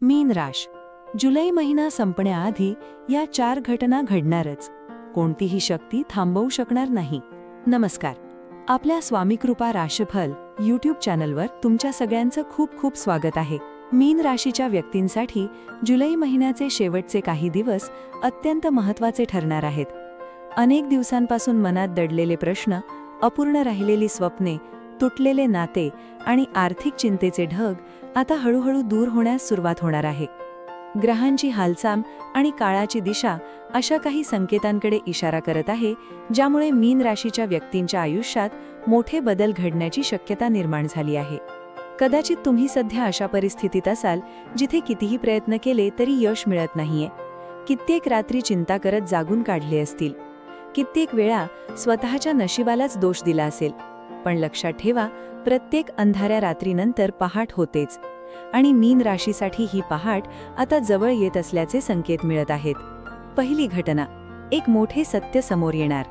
मीन राश. जुलै महिना संपण्याआधी या 4 घटना घडणारच. कोणतीही शक्ती थांबवू शकणार नाही. नमस्कार. आपल्या स्वामीकृपा राशीफल यूट्यूब चॅनलवर तुमच्या सगळ्यांचं खूप खूप स्वागत आहे. मीन राशीच्या व्यक्तींसाठी जुलै महिन्याचे शेवटचे काही दिवस अत्यंत महत्त्वाचे ठरणार आहेत. अनेक दिवसांपासून मनात दडलेले प्रश्न, अपूर्ण राहिलेली स्वप्ने, तुटलेले नाते आणि आर्थिक चिंतेचे ढग आता हळूहळू दूर होण्यास सुरुवात होणार आहे. ग्रहांची हालचाल आणि काळाची दिशा अशा काही संकेतांकडे इशारा करत आहे, ज्यामुळे मीन राशीच्या व्यक्तींच्या आयुष्यात मोठे बदल घडण्याची शक्यता निर्माण झाली आहे. कदाचित तुम्ही सध्या अशा परिस्थितीत असाल जिथे कितीही प्रयत्न केले तरी यश मिळत नाहीये. कित्येक रात्री चिंता करत जागून काढले असतील. कित्येक वेळा स्वतःच्या नशिबालाच दोष दिला असेल. पण लक्षात ठेवा, प्रत्येक अंधाऱ्या रात्रीनंतर पहाट होतेच. आणि मीन राशीसाठी ही पहाट आता जवळ येत असल्याचे संकेत मिळत आहेत. पहिली घटना, एक मोठे सत्य समोर येणार.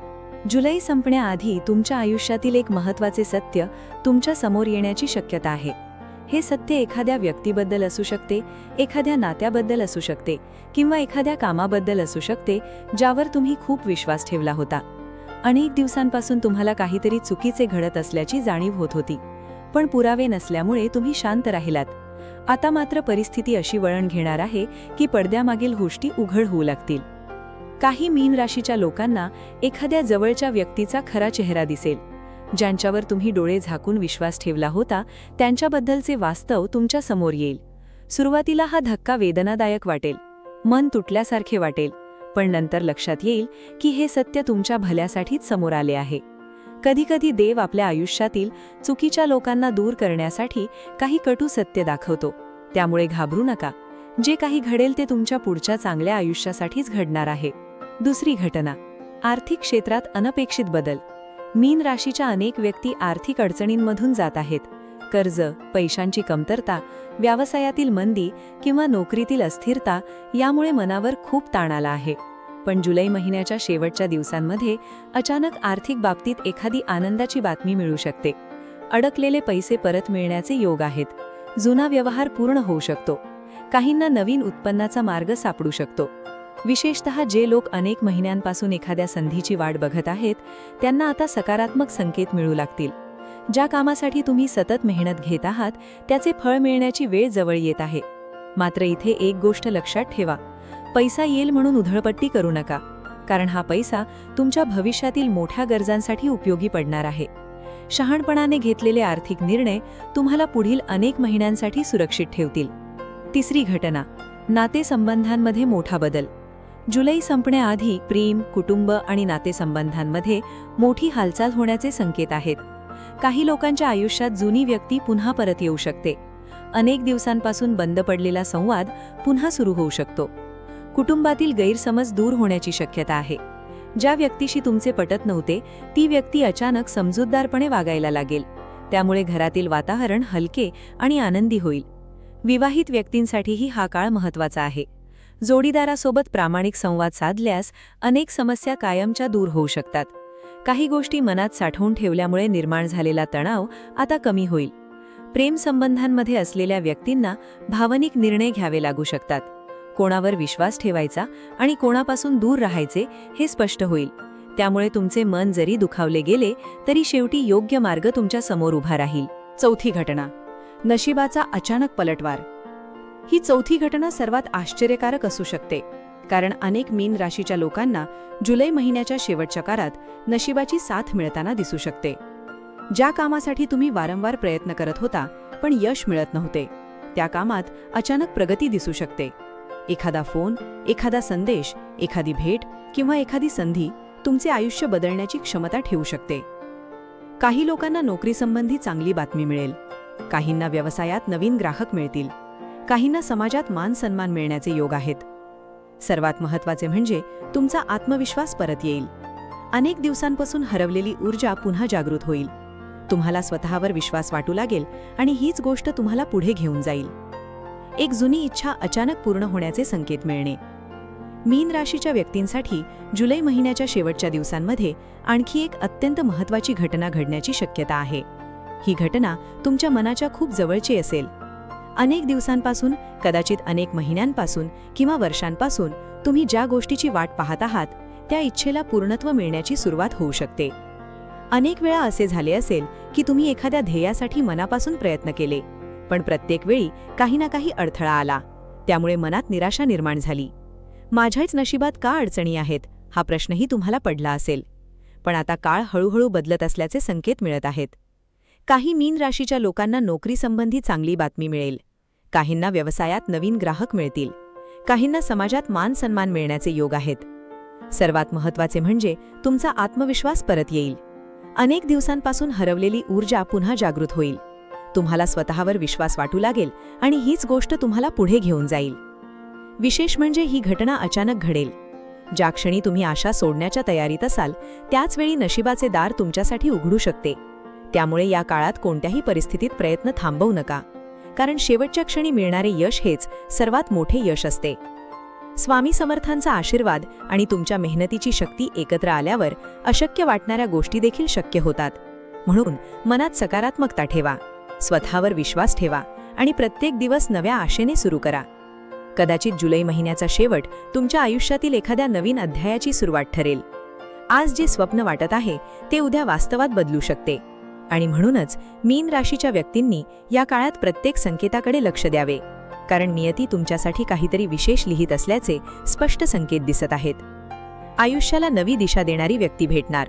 जुलै संपण्याआधी तुमच्या आयुष्यातील एक महत्त्वाचे सत्य तुमच्या समोर येण्याची शक्यता आहे. हे सत्य एखाद्या व्यक्तीबद्दल असू शकते, एखाद्या नात्याबद्दल असू शकते किंवा एखाद्या कामाबद्दल असू शकते ज्यावर तुम्ही खूप विश्वास ठेवला होता. अनेक दिवसांपासून तुम्हाला काहीतरी चुकीचे घडत असल्याची जाणीव होत होती, पण पुरावे नसल्यामुळे तुम्ही शांत राहिलात. आता मात्र परिस्थिती अशी वळण घेणार आहे की पडद्यामागील गोष्टी उघड होऊ लागतील. काही मीन राशीच्या लोकांना एखाद्या जवळच्या व्यक्तीचा खरा चेहरा दिसेल. ज्यांच्यावर तुम्ही डोळे झाकून विश्वास ठेवला होता त्यांच्याबद्दलचे वास्तव तुमच्या समोर येईल. सुरुवातीला हा धक्का वेदनादायक वाटेल, मन तुटल्यासारखे वाटेल, पण नंतर लक्षात येईल की हे सत्य तुमच्या भल्यासाठीच समोर आले आहे. कधीकधी देव आपल्या आयुष्यातील चुकीच्या लोकांना दूर करण्यासाठी काही कटू सत्य दाखवतो. त्यामुळे घाबरू नका. जे काही घडेल ते तुमच्या पुढच्या चांगल्या आयुष्यासाठीच घडणार आहे. दुसरी घटना, आर्थिक क्षेत्रात अनपेक्षित बदल. मीन राशीच्या अनेक व्यक्ती आर्थिक अडचणींमधून जात आहेत. कर्ज, पैशांची कमतरता, व्यवसायातील मंदी किंवा नोकरीतील अस्थिरता यामुळे मनावर खूप ताण आला आहे. पण जुलै महिन्याच्या शेवटच्या दिवसांमध्ये अचानक आर्थिक बाबतीत एखादी आनंदाची बातमी मिळू शकते. अडकलेले पैसे परत मिळण्याचे योग आहेत. जुना व्यवहार पूर्ण होऊ शकतो. काहींना नवीन उत्पन्नाचा मार्ग सापडू शकतो. विशेषतः जे लोक अनेक महिन्यांपासून एखाद्या संधीची वाट बघत आहेत त्यांना आता सकारात्मक संकेत मिळू लागतील. ज्या कामासाठी तुम्ही सतत मेहनत घेत आहात त्याचे फळ मिळण्याची वेळ जवळ येत आहे. मात्र इथे एक गोष्ट लक्षात ठेवा, पैसा येईल म्हणून उधळपट्टी करू नका, कारण हा पैसा तुमच्या भविष्यातील मोठ्या गरजांसाठी उपयोगी पडणार आहे. शहाणपणाने घेतलेले आर्थिक निर्णय तुम्हाला पुढील अनेक महिन्यांसाठी सुरक्षित ठेवतील. तिसरी घटना, नातेसंबंधांमध्ये मोठा बदल. जुलै संपण्याआधी प्रेम, कुटुंब आणि नातेसंबंधांमध्ये मोठी हालचाल होण्याचे संकेत आहेत. काही लोकांच्या आयुष्यात जुनी व्यक्ती पुन्हा परत येऊ शकते. अनेक दिवसांपासून बंद पडलेला संवाद पुन्हा सुरू होऊ शकतो. कुटुंबातील गैरसमज दूर होण्याची शक्यता आहे. ज्या व्यक्तीशी तुमचे पटत नव्हते ती व्यक्ती अचानक समजूतदारपणे वागायला लागेल. त्यामुळे घरातील वातावरण हलके आणि आनंदी होईल. विवाहित व्यक्तींसाठीही हा काळ महत्त्वाचा आहे. जोडीदारासोबत प्रामाणिक संवाद साधल्यास अनेक समस्या कायमच्या दूर होऊ शकतात. काही गोष्टी मनात साठवून ठेवल्यामुळे निर्माण झालेला तणाव आता कमी होईल. प्रेम संबंधांमध्ये असलेल्या व्यक्तींना भावनिक निर्णय घ्यावे लागू शकतात. कोणावर विश्वास ठेवायचा आणि कोणापासून दूर राहायचे हे स्पष्ट होईल. त्यामुळे तुमचे मन जरी दुखावले गेले तरी शेवटी योग्य मार्ग तुमच्या समोर उभा राहील. चौथी घटना, नशिबाचा अचानक पलटवार. ही चौथी घटना सर्वात आश्चर्यकारक असू शकते, कारण अनेक मीन राशीच्या लोकांना जुलै महिन्याच्या शेवटच्या काळात नशिबाची साथ मिळताना दिसू शकते. ज्या कामासाठी तुम्ही वारंवार प्रयत्न करत होता पण यश मिळत नव्हते, त्या कामात अचानक प्रगती दिसू शकते. एखादा फोन, एखादा संदेश, एखादी भेट किंवा एखादी संधी तुमचे आयुष्य बदलण्याची क्षमता ठेवू शकते. काही लोकांना नोकरीसंबंधी चांगली बातमी मिळेल. काहींना व्यवसायात नवीन ग्राहक मिळतील. काहींना समाजात मान सन्मान मिळण्याचे योग आहेत. सर्वात महत्त्वाचे म्हणजे तुमचा आत्मविश्वास परत येईल. अनेक दिवसांपासून हरवलेली ऊर्जा पुन्हा जागृत होईल. तुम्हाला स्वतःवर विश्वास वाटू लागेल आणि हीच गोष्ट तुम्हाला पुढे घेऊन जाईल. एक जुनी इच्छा अचानक पूर्ण होण्याचे संकेत मिळणे. मीन राशीच्या व्यक्तींसाठी जुलै महिन्याच्या शेवटच्या दिवसांमध्ये आणखी एक अत्यंत महत्त्वाची घटना घडण्याची शक्यता आहे. ही घटना तुमच्या मनाच्या खूप जवळची असेल. अनेक दिवसांपासून, कदाचित अनेक महिन्यांपासून किंवा वर्षांपासून तुम्ही ज्या गोष्टीची वाट पाहत आहात त्या इच्छेला पूर्णत्व मिळण्याची सुरुवात होऊ शकते. अनेक वेळा असे झाले असेल की तुम्ही एखाद्या ध्येयासाठी मनापासून प्रयत्न केले, पण प्रत्येक वेळी काही ना काही अडथळा आला. त्यामुळे मनात निराशा निर्माण झाली. माझ्याच नशिबात का अडचणी आहेत, हा प्रश्नही तुम्हाला पडला असेल. पण आता काळ हळूहळू बदलत असल्याचे संकेत मिळत आहेत. काही मीन राशीच्या लोकांना नोकरीसंबंधी चांगली बातमी मिळेल. काहींना व्यवसायात नवीन ग्राहक मिळतील. काहींना समाजात मान सन्मान मिळण्याचे योग आहेत. सर्वात महत्त्वाचे म्हणजे तुमचा आत्मविश्वास परत येईल. अनेक दिवसांपासून हरवलेली ऊर्जा पुन्हा जागृत होईल. तुम्हाला स्वतःवर विश्वास वाटू लागेल आणि हीच गोष्ट तुम्हाला पुढे घेऊन जाईल. विशेष म्हणजे ही घटना अचानक घडेल. ज्या क्षणी तुम्ही आशा सोडण्याच्या तयारीत असाल त्याच वेळी नशिबाचे दार तुमच्यासाठी उघडू शकते. त्यामुळे या काळात कोणत्याही परिस्थितीत प्रयत्न थांबवू नका, कारण शेवटच्या क्षणी मिळणारे यश हेच सर्वात मोठे यश असते. स्वामी समर्थांचा आशीर्वाद आणि तुमच्या मेहनतीची शक्ती एकत्र आल्यावर अशक्य वाटणाऱ्या गोष्टी देखील शक्य होतात. म्हणून मनात सकारात्मकता ठेवा, स्वतःवर विश्वास ठेवा आणि प्रत्येक दिवस नव्या आशेने सुरू करा. कदाचित जुलै महिन्याचा शेवट तुमच्या आयुष्यातील एखाद्या नवीन अध्यायाची सुरुवात ठरेल. आज जे स्वप्न वाटत आहे ते उद्या वास्तवात बदलू शकते. आणि म्हणूनच मीन राशीच्या व्यक्तींनी या काळात प्रत्येक संकेताकडे लक्ष द्यावे, कारण नियती तुमच्यासाठी काहीतरी विशेष लिहित असल्याचे स्पष्ट संकेत दिसत आहेत. आयुष्याला नवी दिशा देणारी व्यक्ती भेटणार.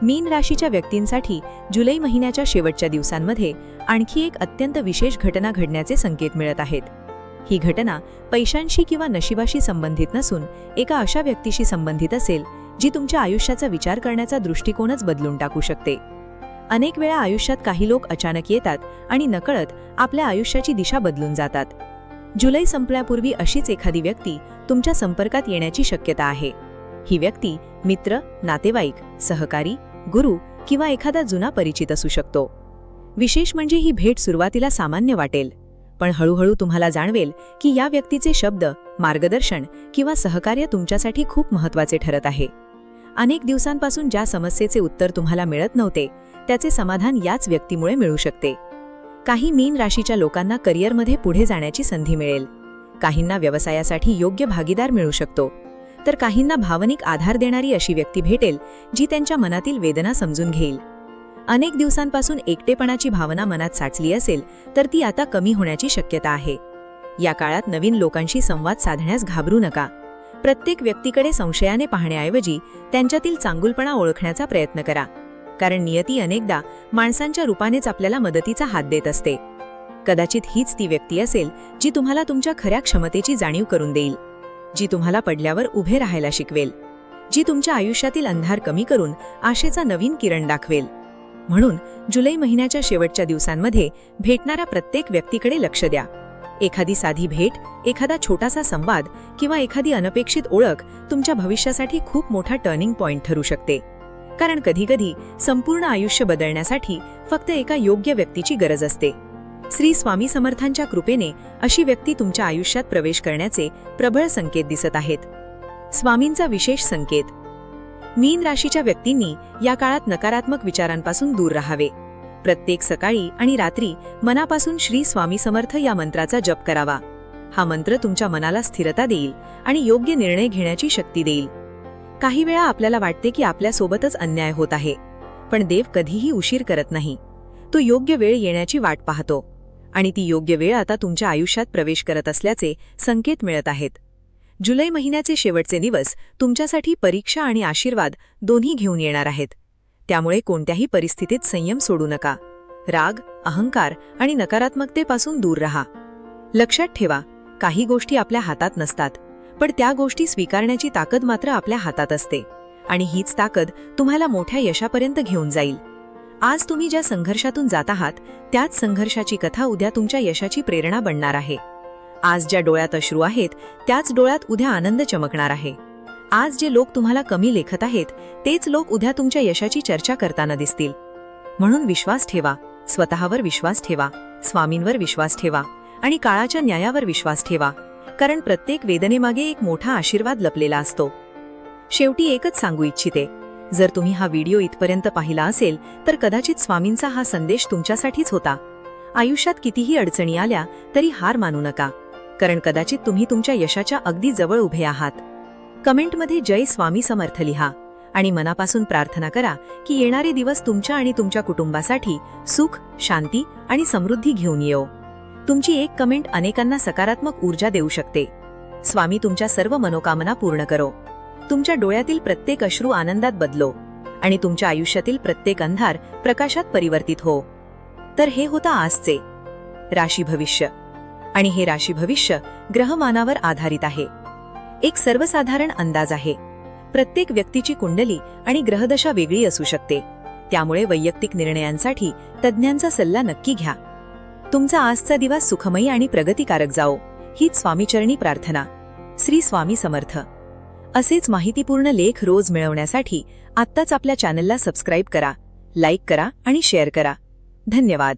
मीन राशीच्या व्यक्तींसाठी जुलै महिन्याच्या शेवटच्या दिवसांमध्ये आणखी एक अत्यंत विशेष घटना घडण्याचे संकेत मिळत आहेत. ही घटना पैशांशी किंवा नशिबाशी संबंधित नसून एका अशा व्यक्तीशी संबंधित असेल जी तुमच्या आयुष्याचा विचार करण्याचा दृष्टिकोनच बदलून टाकू शकते. अनेक वेळा आयुष्यात काही लोक अचानक येतात आणि नकळत आपल्या आयुष्याची दिशा बदलून जातात. जुलै संपण्यापूर्वी अशीच एखादी व्यक्ती तुमच्या संपर्कात येण्याची शक्यता आहे. ही व्यक्ती मित्र, नातेवाईक, सहकारी, गुरु किंवा एखादा जुना परिचित असू शकतो. विशेष म्हणजे ही भेट सुरुवातीला सामान्य वाटेल, पण हळूहळू तुम्हाला जाणवेल की या व्यक्तीचे शब्द, मार्गदर्शन किंवा सहकार्य तुमच्यासाठी खूप महत्त्वाचे ठरत आहे. अनेक दिवसांपासून ज्या समस्येचे उत्तर तुम्हाला मिळत नव्हते त्याचे समाधान याच व्यक्तीमुळे मिळू शकते. काही मीन राशीच्या लोकांना करिअरमध्ये पुढे जाण्याची संधी मिळेल. काहींना व्यवसायासाठी योग्य भागीदार मिळू शकतो, तर काहींना भावनिक आधार देणारी अशी व्यक्ती भेटेल जी त्यांच्या मनातील वेदना समजून घेईल. अनेक दिवसांपासून एकटेपणाची भावना मनात साचली असेल तर ती आता कमी होण्याची शक्यता आहे. या काळात नवीन लोकांशी संवाद साधण्यास घाबरू नका. प्रत्येक व्यक्तीकडे संशयाने पाहण्याऐवजी त्यांच्यातील चांगुलपणा ओळखण्याचा प्रयत्न करा, कारण नियती अनेकदा माणसांच्या रूपानेच आपल्याला मदतीचा हात देत असते. कदाचित हीच ती व्यक्ती असेल जी तुम्हाला तुमच्या खऱ्या क्षमतेची जाणीव करून देईल, जी तुम्हाला पडल्यावर उभे राहायला शिकवेल, जी तुमच्या आयुष्यातील अंधार कमी करून आशेचा नवीन किरण दाखवेल. म्हणून जुलै महिन्याच्या शेवटच्या दिवसांमध्ये भेटणाऱ्या प्रत्येक व्यक्तीकडे लक्ष द्या. एखादी साधी भेट, एखादा छोटासा संवाद किंवा एखादी अनपेक्षित ओळख तुमच्या भविष्यासाठी खूप मोठा टर्निंग पॉइंट ठरू शकते. कारण कधीकधी संपूर्ण आयुष्य बदलण्यासाठी फक्त एका योग्य व्यक्तीची गरज असते. श्री स्वामी समर्थांच्या कृपेने अशी व्यक्ती तुमच्या आयुष्यात प्रवेश करण्याचे प्रबळ संकेत दिसत आहेत. स्वामींचा विशेष संकेत. मीन राशीच्या व्यक्तींनी या काळात नकारात्मक विचारांपासून दूर राहावे. प्रत्येक सकाळी आणि रात्री मनापासून श्री स्वामी समर्थ या मंत्राचा जप करावा. हा मंत्र तुमच्या मनाला स्थिरता देईल आणि योग्य निर्णय घेण्याची शक्ती देईल. काही वेळा आपल्याला वाटते की आपल्यासोबतच अन्याय होत आहे, पण देव कधीही उशीर करत नाही. तो योग्य वेळ येण्याची वाट पाहतो आणि ती योग्य वेळ आता तुमच्या आयुष्यात प्रवेश करत असल्याचे संकेत मिळत आहेत. जुलै महिन्याचे शेवटचे दिवस तुमच्यासाठी परीक्षा आणि आशीर्वाद दोन्ही घेऊन येणार आहेत. त्यामुळे कोणत्याही परिस्थितीत संयम सोडू नका. राग, अहंकार आणि नकारात्मकतेपासून दूर राहा. लक्षात ठेवा, काही गोष्टी आपल्या हातात नसतात, पण त्या गोष्टी स्वीकारण्याची ताकद मात्र आपल्या हातात असते आणि हीच ताकद तुम्हाला मोठ्या यशापर्यंत घेऊन जाईल. आज तुम्ही ज्या संघर्षातून जात आहात त्याच संघर्षाची कथा उद्या तुमच्या यशाची प्रेरणा बनणार आहे. आज ज्या डोळ्यात अश्रू आहेत त्याच डोळ्यात उद्या आनंद चमकणार आहे. आज जे लोक तुम्हाला कमी लेखत आहेत तेच लोक उद्या तुमच्या यशाची चर्चा करताना दिसतील. म्हणून विश्वास ठेवा, स्वतःवर विश्वास ठेवा, स्वामींवर विश्वास ठेवा आणि काळाच्या न्यायावर विश्वास ठेवा, कारण प्रत्येक वेदनेमागे एक मोठा आशीर्वाद लपलेला असतो. शेवटी एकच सांगू इच्छिते, जर तुम्ही हा व्हिडिओ इथपर्यंत पाहिला असेल तर कदाचित स्वामींचा हा संदेश तुमच्यासाठीच होता. आयुष्यात कितीही अडचणी आल्या तरी हार मानू नका, कारण कदाचित तुम्ही तुमच्या यशाच्या अगदी जवळ उभे आहात. कमेंटमध्ये जय स्वामी समर्थ लिहा आणि मनापासून प्रार्थना करा की येणारे दिवस तुमच्या आणि तुमच्या कुटुंबासाठी सुख, शांती आणि समृद्धी घेऊन येवो. तुमची एक कमेंट अनेकांना सकारात्मक ऊर्जा देऊ शकते. स्वामी तुमच्या सर्व मनोकामना पूर्ण करो. तुमच्या डोळ्यातील प्रत्येक अश्रू आनंदात बदलो आणि तुमच्या आयुष्यातील प्रत्येक अंधार प्रकाशात परिवर्तित हो. तर हे होता आजचे राशी भविष्य, आणि हे राशी भविष्य ग्रहमानावर आधारित आहे. एक सर्वसाधारण अंदाज आहे. प्रत्येक व्यक्तीची कुंडली आणि ग्रहदशा वेगळी असू शकते, त्यामुळे वैयक्तिक निर्णयांसाठी तज्ज्ञांचा सल्ला नक्की घ्या. तुमचा आजचा दिवस सुखमयी आणि प्रगतिकारक जाओ, हीच स्वामीचरणी प्रार्थना. श्री स्वामी समर्थ. असेच माहितीपूर्ण लेख रोज मिळवण्यासाठी आत्ताच आपल्या चॅनलला सबस्क्राईब करा, लाईक करा आणि शेअर करा. धन्यवाद.